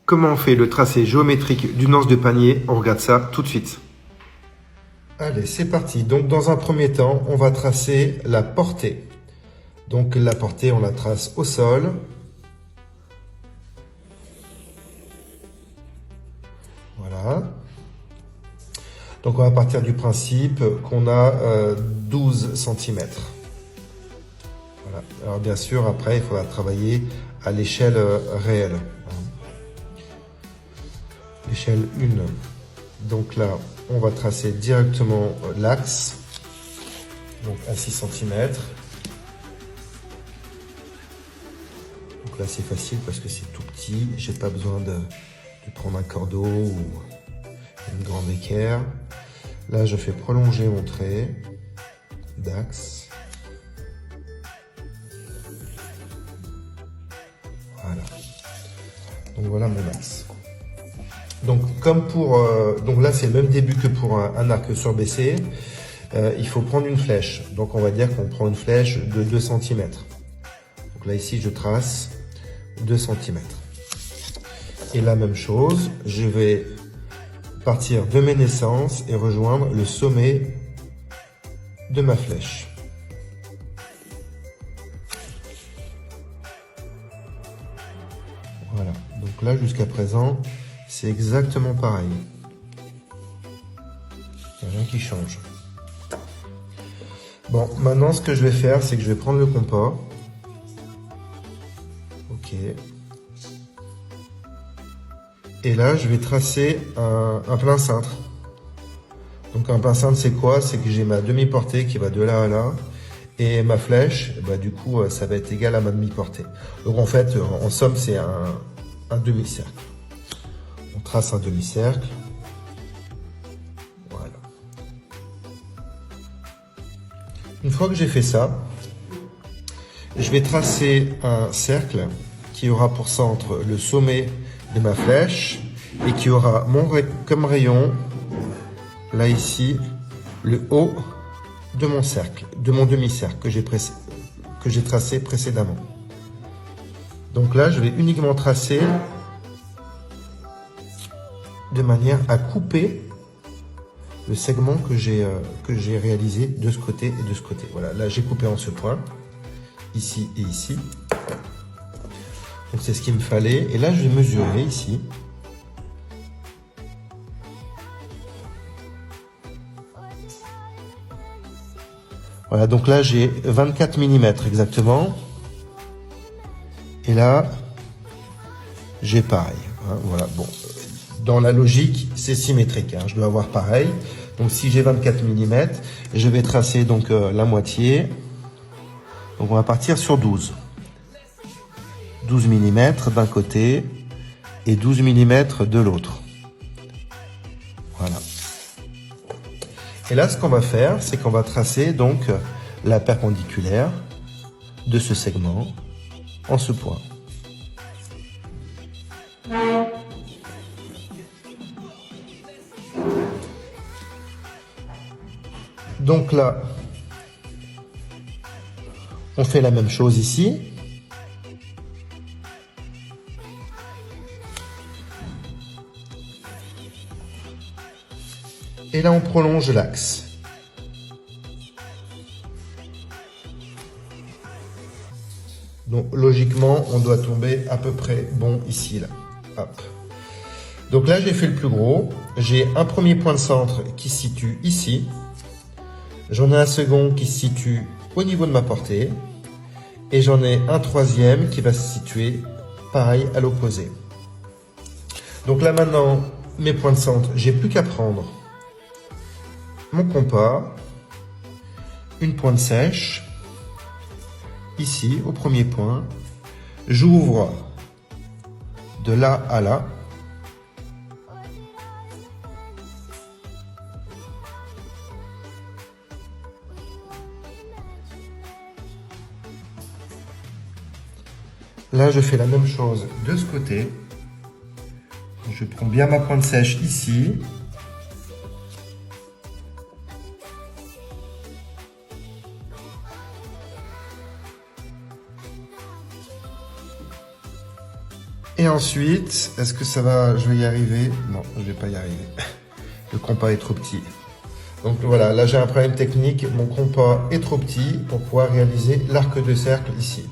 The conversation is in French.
Comment on fait le tracé géométrique d'une anse de panier? On regarde ça tout de suite. Allez, c'est parti. Donc, dans un premier temps, on va tracer la portée. Donc, la portée, on la trace au sol. Voilà. Donc, on va partir du principe qu'on a 12 cm. Voilà. Alors, bien sûr, après, il faudra travailler à l'échelle réelle. L'échelle 1. Donc là, on va tracer directement l'axe, donc à 6 cm. Donc là, c'est facile parce que c'est tout petit. J'ai pas besoin de prendre un cordeau ou une grande équerre. Là, je fais prolonger mon trait d'axe. Voilà. Donc voilà mon axe. Donc comme pour donc là c'est le même début que pour un arc surbaissé. Il faut prendre une flèche. Donc on va dire qu'on prend une flèche de 2 cm. Donc là ici je trace 2 cm. Et la même chose, je vais partir de mes naissances et rejoindre le sommet de ma flèche. Voilà, donc là jusqu'à présent, c'est exactement pareil. Il n'y a rien qui change. Bon, maintenant ce que je vais faire, c'est que je vais prendre le compas. Ok. Et là, je vais tracer un plein cintre. Donc un plein cintre, c'est quoi? C'est que j'ai ma demi-portée qui va de là à là. Et ma flèche, bah, du coup, ça va être égal à ma demi-portée. Donc en fait, en somme, c'est un demi-cercle. On trace un demi-cercle. Voilà. Une fois que j'ai fait ça, je vais tracer un cercle qui aura pour centre le sommet de ma flèche et qui aura comme rayon, là ici, le haut de mon cercle, de mon demi-cercle que j'ai tracé précédemment. Donc là, je vais uniquement tracer de manière à couper le segment que j'ai réalisé de ce côté et de ce côté. Voilà, là j'ai coupé en ce point, ici et ici. Donc c'est ce qu'il me fallait. Et là, je vais mesurer ici. Voilà, donc là j'ai 24 mm exactement. Et là, j'ai pareil. Hein, voilà, bon. Dans la logique, c'est symétrique. Hein, je dois avoir pareil. Donc si j'ai 24 mm, je vais tracer donc la moitié. Donc on va partir sur 12. 12 mm d'un côté et 12 mm de l'autre. Voilà. Et là, ce qu'on va faire, c'est qu'on va tracer donc la perpendiculaire de ce segment en ce point. Donc là, on fait la même chose ici. Et là, on prolonge l'axe. Donc, logiquement, on doit tomber à peu près bon ici, là. Hop. Donc là, j'ai fait le plus gros. J'ai un premier point de centre qui se situe ici. J'en ai un second qui se situe au niveau de ma portée. Et j'en ai un troisième qui va se situer pareil à l'opposé. Donc là, maintenant, mes points de centre, j'ai plus qu'à prendre mon compas, une pointe sèche, ici au premier point, j'ouvre de là à là, là je fais la même chose de ce côté, je prends bien ma pointe sèche ici, et ensuite, est-ce que ça va, je vais y arriver? Non, je vais pas y arriver. Le compas est trop petit. Donc voilà, là j'ai un problème technique. Mon compas est trop petit pour pouvoir réaliser l'arc de cercle ici.